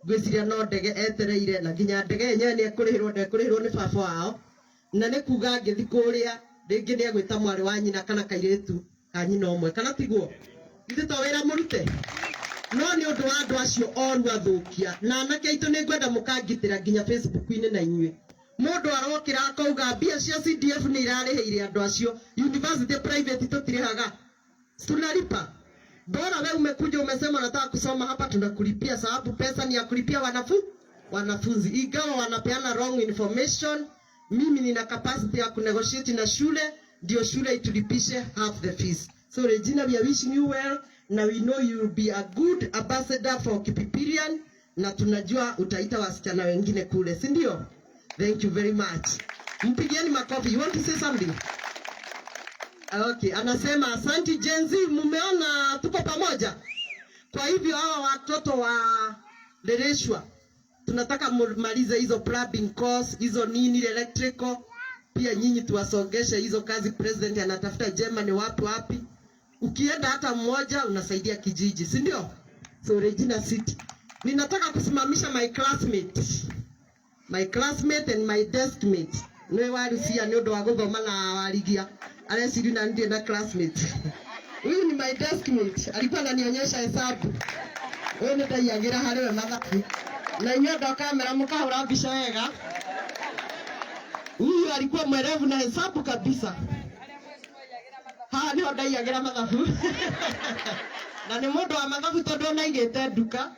gwiciria no ndege etereire na nginya ndege yenyewe ni ekurihirwo ni baba wao na ni kuga ngithi kuria ringi ni egwita mwari wa nyina kana kairitu ka nyina umwe kana tiguo ithe to wira murute no ni undu wa andu acio oru athukia na anake aitu ni ngwenda mukangitira nginya Facebook-ini na inyue mundu arokira akauga mbia cia CDF ni irariheire andu acio university private tutirihaga tunalipa. Bora wewe umekuja umesema unataka kusoma hapa tunakulipia sababu pesa ni ya kulipia wanafunzi. Ingawa wanapeana wrong information, mimi nina capacity ya kunegotiate na shule ndio shule itulipishe half the fees. So Regina, we are wishing you well. Now we know you will be a good ambassador for Kipipirian na tunajua utaita wasichana wengine kule, si ndio? Thank you very much. Mpigieni makofi. You want to say something? Okay, anasema asante Jenzi, mumeona tuko pamoja. Kwa hivyo hawa watoto wa Lereshwa tunataka malize hizo plumbing course, hizo nini electrical, pia nyinyi tuwasogeshe hizo kazi. President anatafuta Germany wapi. Ukienda hata mmoja unasaidia kijiji, si ndio? So Regina City. Ninataka kusimamisha my classmate and my deskmate. Nwe warusia ni undu wa guthoma na warigia. Aresiri na ndiye na classmate. Huyu ni my deskmate. Alikuwa ananionyesha hesabu. Wewe ndio ndaiagira hariwe mathabu. Na inyo ndo kamera mukahura mbica wega. Huyu alikuwa mwerevu na hesabu kabisa. Ndio ndaiagira mathabu. Na ni mundu wa mathabu tondu naigite nduka.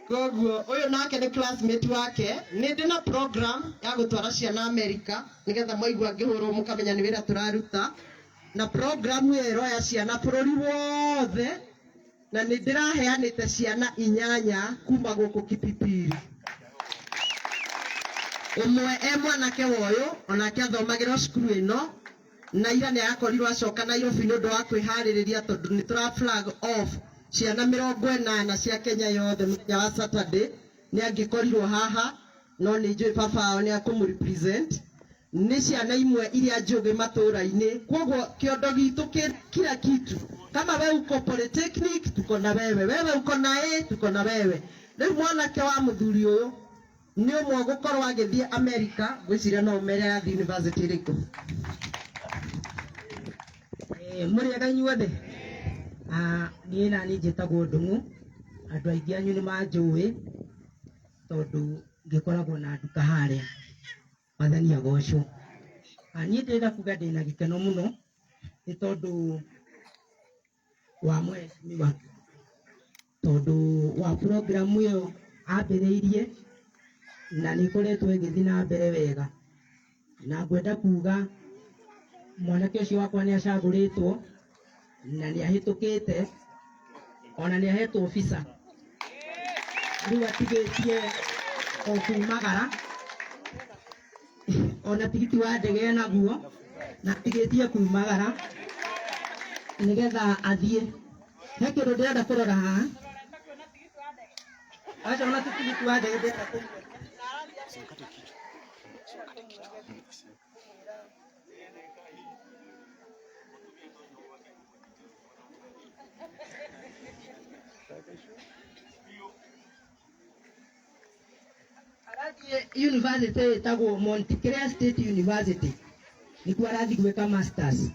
Koguo uyu nake ni classmate wake. Ni ndina program ya gutwara ciana America nigetha mwaigua ngihurwo mukamenya ni wira turaruta na program ero ya ciana bururi wothe na ni ndiraheanite ciana 8 kuma guku Kipipiri. Umwe mwanake woyo onake athomagira cukuru ino na ira ni akorirwo acoka Nairobi ni undu wa kwihariria tondu ni tura flag off ciana 40 cia Kenya yothe muthenya wa Saturday ni angikorirwo haha no ni njui baba ao ni akumrepresent ni ciana imwe iria njuge matura-ini. Koguo kiondo gitu kila kitu kama wewe uko polytechnic tuko na wewe uko na tuko na wewe. Riu mwanake wa muthuri uyu ni umwe gukorwo agithie America gwiciria no umere athi university riko muri aga inyuothe. Ni na ni njitagwo Ndungu, andu aingi anyu ni manjui tondu ngikoragwo na nduka haria Mathani Agocwo. Ni ndira kuga ndina gikeno muno ni tondu wa mweshimiwa tondu wa program iyo ambiriirie na ni koretwo igithi na mbere wega na ngwenda kuga mwanake ucio wakwa ni acaguritwo na ni ahitukite ona ni ahetwo visa. Riu atigitie okumagara ona tigiti wa ndege naguo na atigitie kumagara nigetha athie. He kindu ndirenda kurora haha acha ona tigiti wa ndege ndenda ku University itago Montclair State University nikuwa arathi gweka masters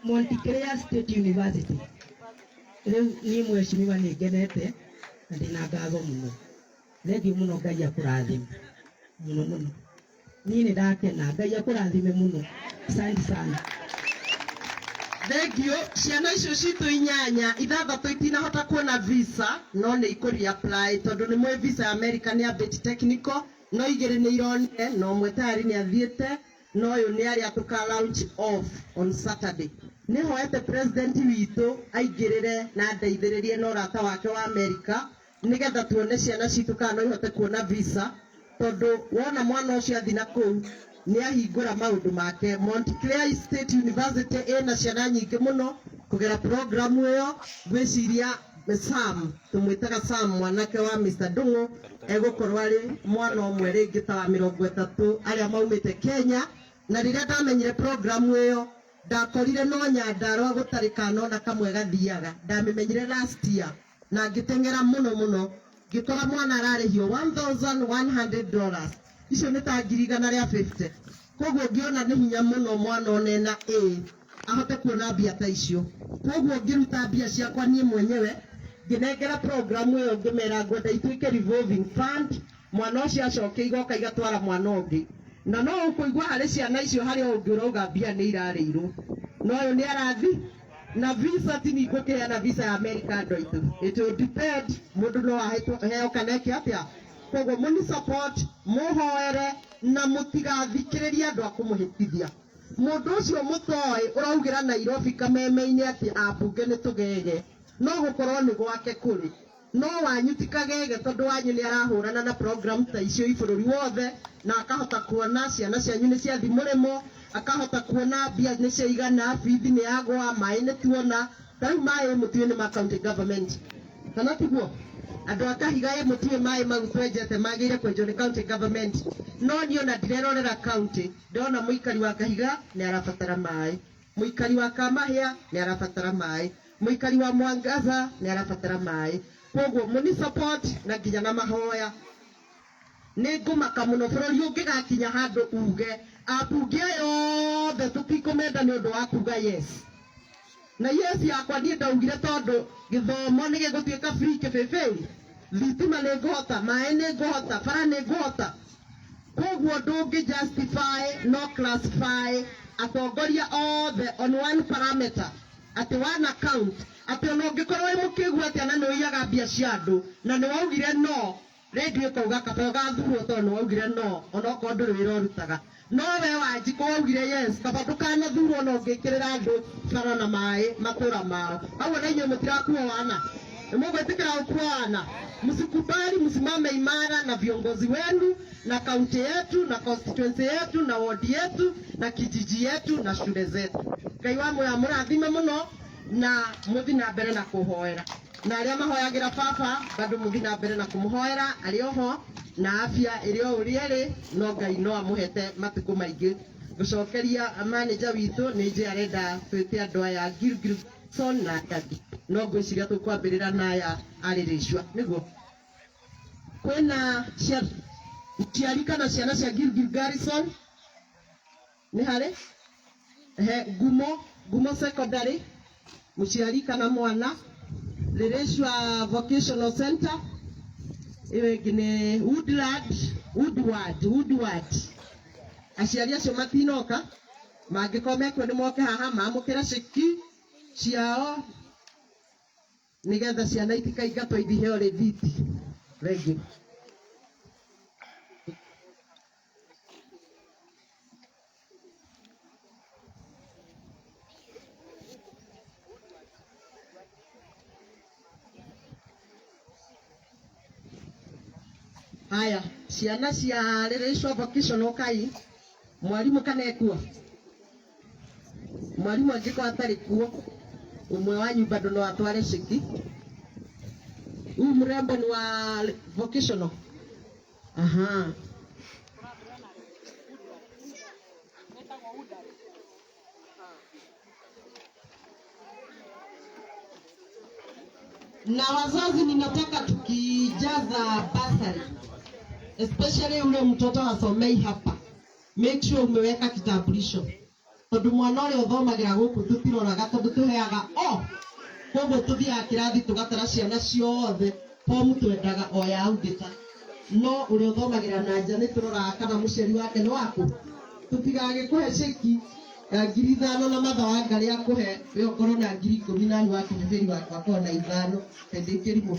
Montclair State University. Riu ni mweshimiwa ni ngenete na ndina ngatho muno. Thengiũ muno Ngai akũrathime muno. Ni ndakena Ngai akũrathime muno. Asante sana. Thank you. Ciana icio citu 8 6 itinahota kuona visa no ni ikuri apply tondu ni mwe visa ya America ni abet technical no igere ni ironire no mwe tayari ni athiete no uyu ni ari atuka launch off on Saturday. Ni hoete president witu aigirire na ndeithiririe no rata wake wa America nigetha tuone ciana citu kana no ihote kuona visa tondu wona mwana ucio athina kuu ni ahingura maundu make. Montclair State University ena ciana nyingi muno kugera program iyo gwiciria Sam tumwitaga Sam mwanake wa Mr. Ndungu egukorwo ari mwana omwe ringi ta wa 30 aria maumite Kenya na riria ndamenyire program iyo ndakorire no Nyandarua gutarikana ona kamwe gathiaga ndamimenyire last year na ngitengera muno ngikora mwana ararihio $1,100 icio nĩ ta ngiri igana rĩa 50 koguo ngiona nĩ hinya mũno mwana onena ahote kuona mbia ta icio koguo ngiruta mbia ciakwa niĩ mwenyewe nginengera program ĩyo ngĩmera ngwenda ituĩke revolving fund mwana ũcio acoke igoka igatwara mwana ũngĩ na no ũkũigua harĩ ciana icio harĩ ũngĩ ũrauga mbia nĩ irarĩirwo no ũyũ nĩ arathi na visa ti ningũkĩheana visa ya America andũ aitũ it will depend mũndũ no aheo kaneke atĩa koguo mũni support mũhoere na mũtigathikĩrĩria andũ a kũmũhĩtithia mũndũ ũcio mũtoĩ ũraugĩra Nairobi kameme-inĩ atĩ ambunge nĩ tũgege no gũkorwo nĩ gwake kũrĩ no wanyu ti kagege tondũ wanyu nĩ arahũrana na program ta icio ibũrũri wothe na akahota kuona ciana cianyu nĩ ciathi mũrĩmo akahota kuona mbia nĩ ciaigana bithi nĩ yagwa maĩ nĩ tuona tarĩu maĩ mũtiũĩ nĩ ma county government kana tiguo andũ a Kahiga mũtiũĩ maĩ mau twenjete magĩrĩire kwenjwo nĩ county government no niĩ ona ndirerorera county ndona mũikari wa Kahiga nĩ arabatara maĩ mũikari wa Kamahia nĩ arabatara maĩ mũikari wa Mwangaza nĩ arabatara maĩ koguo mũni support na nginya na mahoya nĩ ngũmaka mũno bũrũri ũngĩgakinya handũ uge ambunge yothe tũtikũmenda nĩ ũndũ wa kuga yes na yes yakwa niĩ ndaugire tondũ gĩthomo nĩ gĩgũtuĩka free kĩbĩbĩri thitima nĩ ngũhota maĩ nĩ ngũhota bara nĩ ngũhota koguo ndũngĩ justify no classify atongoria othe on one parameter atĩ one account atĩ ona ũngĩkorwo wĩ mũkĩgu atĩa na nĩ ũiyaga mbia cia andũ na nĩ waugire no radio ĩkauga kaba ũgathurwo tondũ nĩ waugire no ona okorwo ndũrĩ wĩra ũrutaga no we Wanjikũ waugire yes kaba ndũkanathurwo na ũngĩkĩrĩra andũ bara na maĩ matũra mao hau na inyuĩ mũtirakuo wana nĩ mũgwĩtĩkĩra gũkuo wana msikubali msimame imara na viongozi wenu na kaunti yetu na constituency yetu na ward yetu na kijiji yetu na shule zetu Ngai wa mũrathime mũno na muthi na mbere na kuhoera na arĩa mahoyagĩra baba bado muthi na mbere na kumuhoera arĩ oho na afya ĩrĩ o ũrĩa ĩrĩ no Ngai no amũhete matukũ maingĩ gũcokeria manager witũ nĩ nje arenda twĩte andũ aya Gilgilson na Ndadi no ngwĩciria tũkwambĩrĩra na aya arĩrĩcua nĩguo kwĩna ciarika na ciana cia Gilgilson nĩ harĩ ngumo secondary mũciari kana mwana Rĩrĩcua vocational center iwe ngine Woodward aciari acio matinoka mangĩkorwo mekuo nĩ moke haha mamũkĩra ciki ciao nĩgetha ciana itikaingatwo ithiheo rĩthiti thengiũ haya ciana cia Rĩrĩcua vocational kai mwarimu kanekuo mwarimu angĩkorwo atarĩ kuo umwe wanyu bado no atware ciki mrembo ni wa vocational aha na wazazi ninataka tukijaza basari especially ule mtoto hasomei hapa make sure umeweka kitambulisho tondũ mwana ũrĩa ũthomagĩra gũkũ tũtiroraga tondũ tũheaga koguo tũthiaga kĩrathi tũgatara ciana ciothe bomu twendaga o ya audĩta no ũrĩa ũthomagĩra na nja nĩ tũroraga kana mũciari wake nĩ wakũ tũtigagĩkũhe ceki ya 5,000 na mathawa ngarĩ akũhe we ũkorwo na 10,000 na wa kĩbĩbĩri wakwa akorwo na 5 hĩndĩ kĩrimũ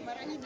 Mara nyingi